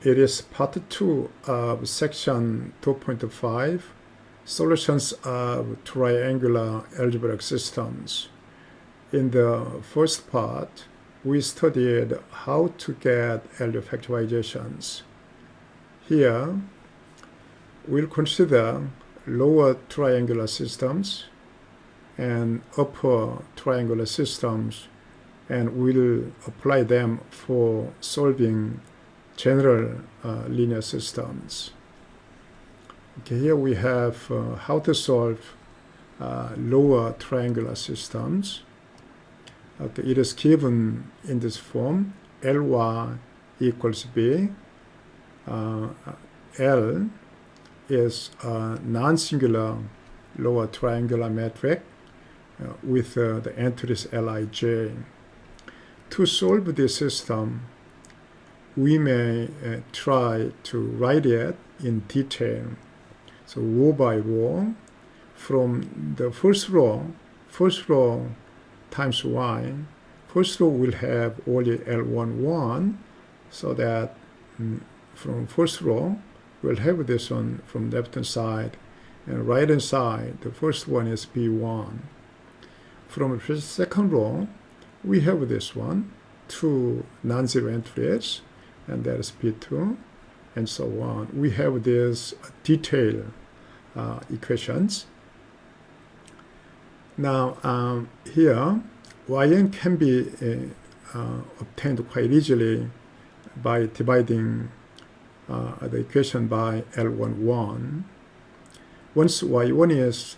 It is part 2 of section 2.5, solutions of triangular algebraic systems. In the first part, we studied how to get LU factorizations. Here, we'll consider lower triangular systems and upper triangular systems, and we'll apply them for solving general linear systems. Okay, here we have how to solve lower triangular systems. Okay, it is given in this form: Ly equals B. L is a non-singular lower triangular metric with the entries Lij. To solve this system, we may try to write it in detail. So row by row, from the first row times y, first row will have only L11, so that from first row, we'll have this one from left hand side, and right hand side, the first one is B1. From the second row, we have this one, two non-zero entries, and that is P2, and so on. We have these detailed equations. Now, here, yn can be obtained quite easily by dividing the equation by L11. Once y1 is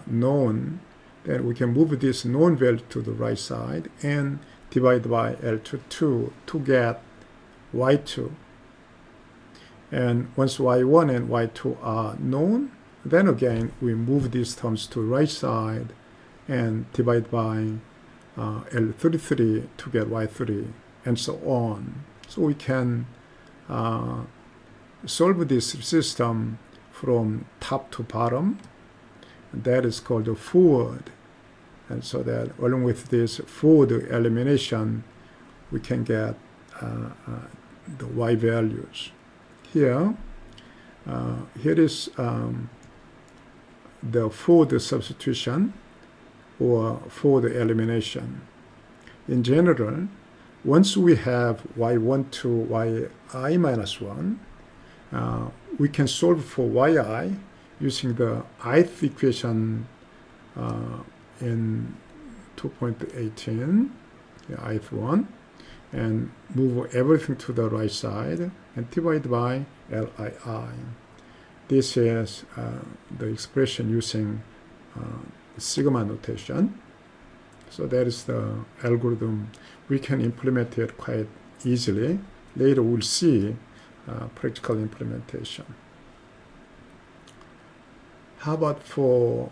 known, then we can move this known value to the right side and divide by L22 to get y2. And once y1 and y2 are known, then again we move these terms to the right side and divide by L33 to get y3, and so on. So we can solve this system from top to bottom. That is called the forward. And so that along with this forward elimination, we can get the y values. Here is the forward substitution or forward elimination. In general, once we have y1 to yi minus 1, we can solve for yi using the ith equation in 2.18, the ith one, and move everything to the right side and divide by Lii. This is the expression using sigma notation. So that is the algorithm. We can implement it quite easily. Later we'll see practical implementation. How about for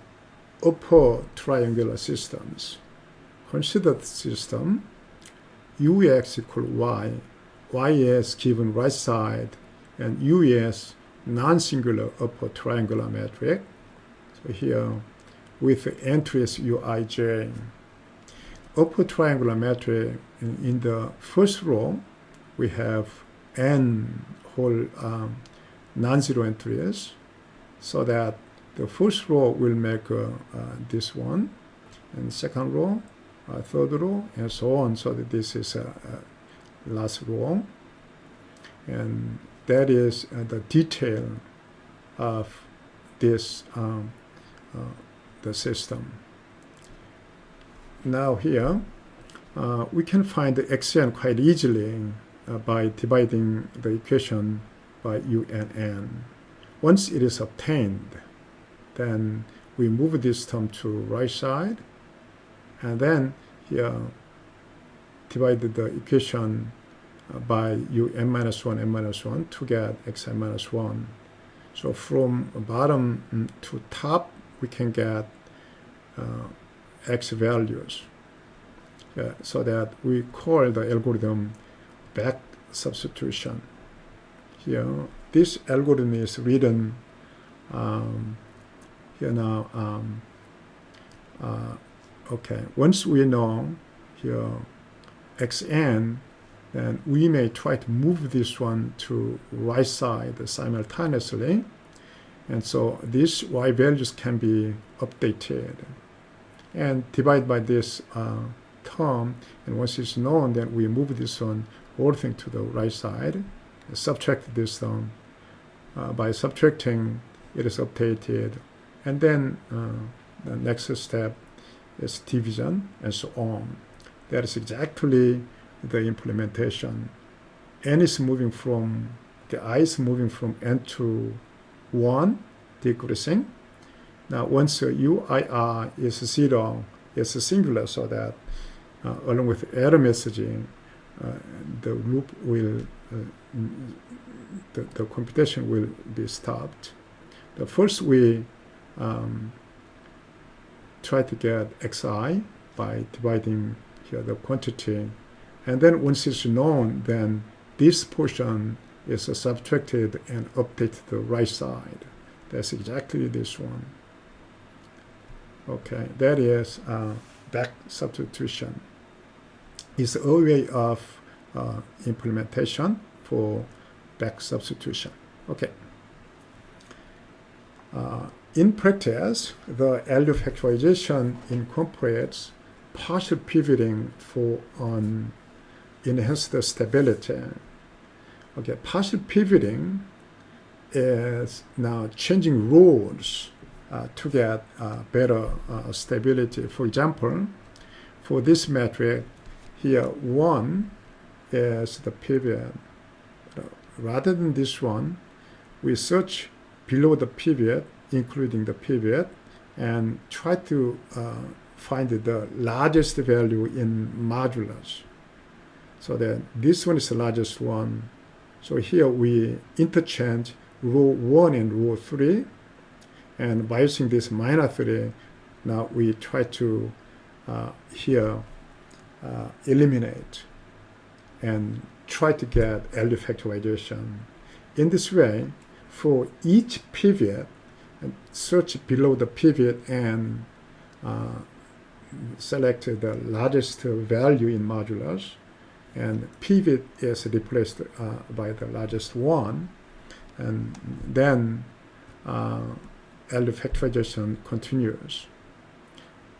upper triangular systems? Consider the system ux equal y. Y is given right side, and u is non-singular upper triangular metric. So here with the entries uij. Upper triangular metric, in the first row, we have n whole non-zero entries, so that the first row will make this one, and second row, third row, and so on, so that this is last row. And that is the detail of this the system. Now here, we can find the xn quite easily by dividing the equation by unn. Once it is obtained, then we move this term to right side, and then here divide the equation by un minus 1, n minus 1 to get xn minus 1. So from bottom to top, we can get x values. So that we call the algorithm back substitution. Here, this algorithm is written here now. Okay, once we know here xn, then we may try to move this one to right side simultaneously. And so these y values can be updated and divide by this term. And once it's known, then we move this one whole thing to the right side, subtract this term. By subtracting, it is updated. And then the next step is division and so on. That is exactly the implementation. N is moving from, the I is moving from N to 1, decreasing. Now once UIR is 0, it's singular, so that along with error messaging, the loop will, the computation will be stopped. But first we try to get xi by dividing here the quantity, and then once it's known, then this portion is subtracted and updated to the right side. That's exactly this one. Okay, that is back substitution. It's a way of implementation for back substitution. Okay. In practice, the LU factorization incorporates partial pivoting for enhanced stability. Okay, partial pivoting is now changing roles to get better stability. For example, for this metric here, 1 is the pivot. Rather than this one, we search below the pivot, including the pivot, and try to find the largest value in modulus. So that this one is the largest one. So here we interchange row 1 and row 3, and by using this -3, now we try to here eliminate and try to get LU factorization. In this way, for each pivot, search below the pivot and select the largest value in modulus, and pivot is replaced by the largest one, and then LU factorization continues.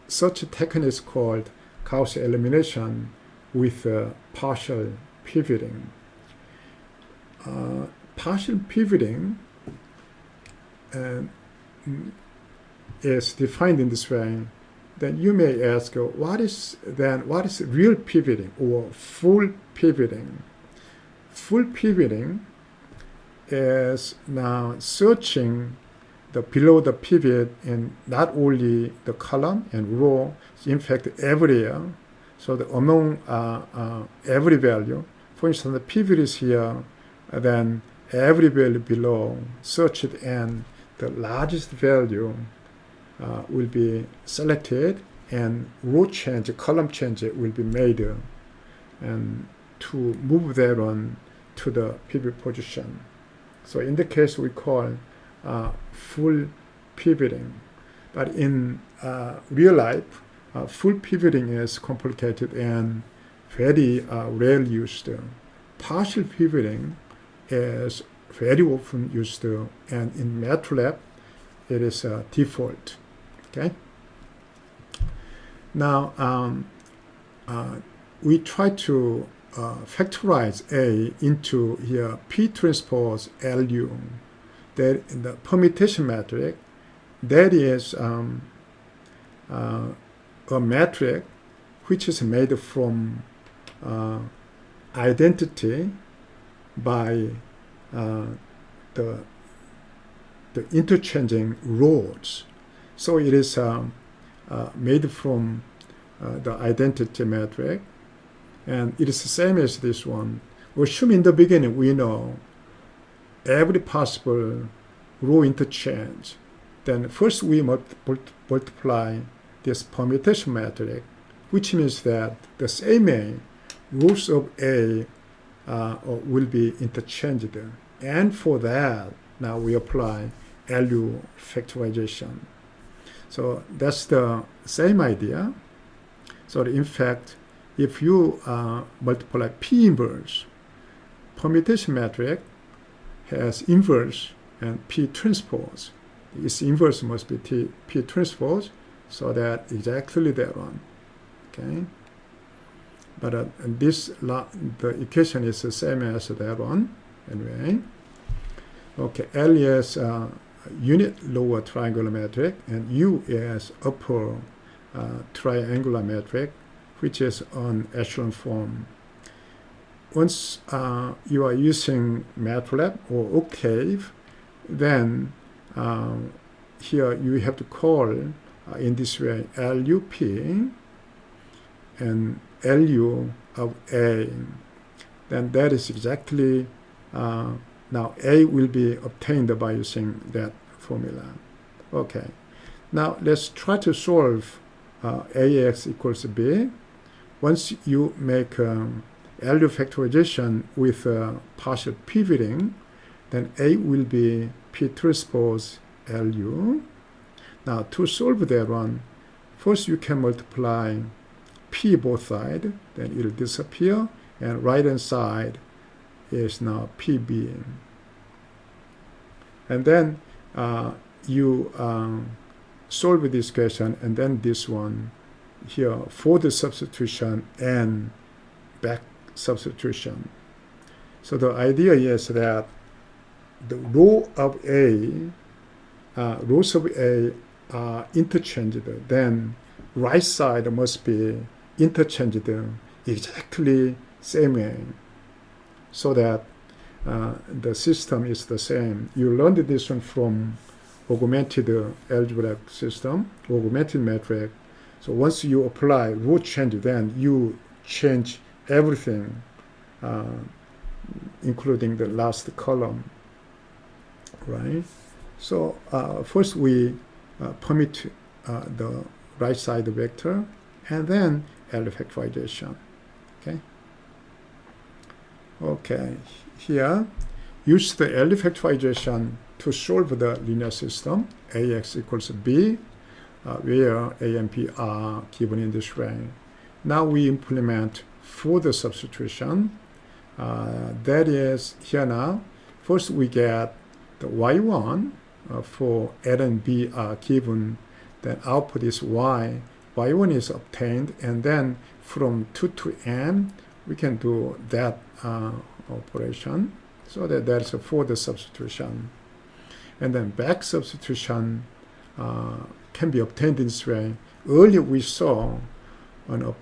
Such a technique is called Gauss elimination with partial pivoting. Partial pivoting is defined in this way. Then you may ask, what is real pivoting or full pivoting? Full pivoting is now searching below the pivot in not only the column and row, in fact everywhere. So among every value, for instance, the pivot is here, then every value below searched, and the largest value will be selected, and row change, column change will be made, and to move that on to the pivot position. So in the case we call full pivoting. But in real life, full pivoting is complicated and very rarely used. Partial pivoting is very often used, and in MATLAB it is a default. Okay. Now we try to factorize A into here P transpose LU. That in the permutation matrix, that is a matrix which is made from identity by the interchanging rows. So it is made from the identity matrix, and it is the same as this one. Assume in the beginning we know every possible row interchange. Then first we multiply this permutation matrix, which means that the same rows of A will be interchanged. And for that, now we apply LU factorization. So that's the same idea. So in fact, if you multiply P inverse, permutation matrix has inverse and P transpose. Its inverse must be P transpose, so that exactly that one. Okay, but the equation is the same as that one anyway. Okay, L is unit lower triangular metric, and U is upper triangular metric, which is on echelon form. Once you are using MATLAB or Octave, then here you have to call in this way LUP and LU of A. Then that is exactly, now A will be obtained by using that formula. Okay, now let's try to solve AX equals B. Once you make LU factorization with partial pivoting, then A will be P transpose LU. Now to solve that one, first you can multiply P both sides, then it will disappear, and right hand side is now PB. And then you solve this question, and then this one here for the substitution and back substitution. So the idea is that the rows of A are interchanged, then right side must be interchanged exactly same way, so that the system is the same. You learned this one from augmented algebraic system, augmented metric. So once you apply row change, then you change everything, including the last column, right? So first we permit the right side vector, and then LU factorization. Okay, here use the LU factorization to solve the linear system AX equals B, where A and B are given in this way. Now we implement further substitution. That is here now. First we get the Y1 for L and B are given. Then output is Y. Y1 is obtained, and then from 2 to n we can do that operation. So that is a further substitution. And then back substitution can be obtained in this way. Earlier we saw an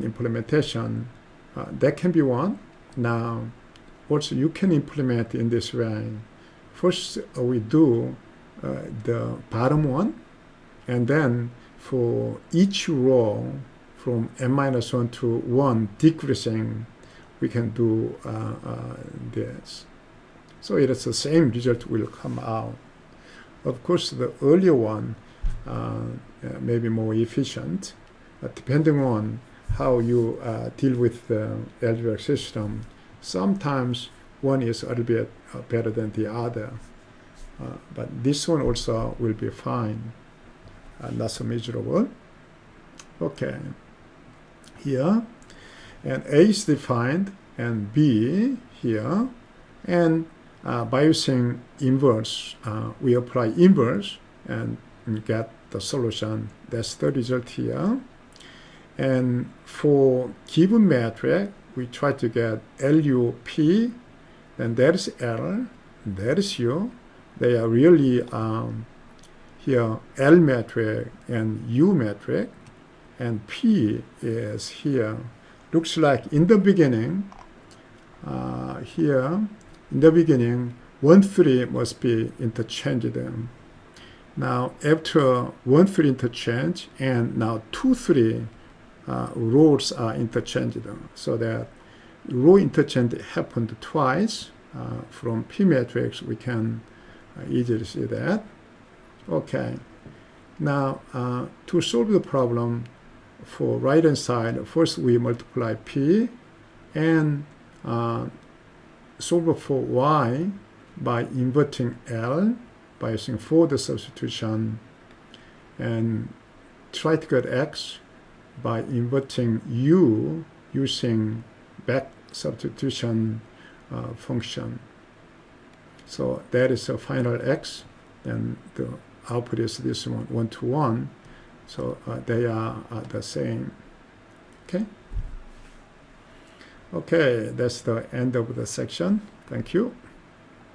implementation that can be one. Now also you can implement in this way. First we do the bottom one, and then for each row from n-1 to 1 decreasing, we can do this. So it is the same result will come out. Of course, the earlier one may be more efficient, depending on how you deal with the algebraic system. Sometimes one is a little bit better than the other, but this one also will be fine, not so miserable. Okay, here, and A is defined, and B here, and by using inverse, we apply inverse and get the solution. That's the result here. And for given metric, we try to get LUP, then that is L, that is U. They are really here L metric and U metric, and P is here. Looks like in the beginning, here, in the beginning, 1, 3 must be interchanged. Now, after 1, 3 interchange, and now 2, 3 rows are interchanged, so that row interchange happened twice. From P matrix, we can easily see that. Okay, now to solve the problem for right hand side, first we multiply P and solve for Y by inverting L by using further substitution, and try to get X. by inverting u using back substitution function. So that is a final x, and the output is this one, 1 to 1. So they are the same. Okay. Okay, that's the end of the section. Thank you.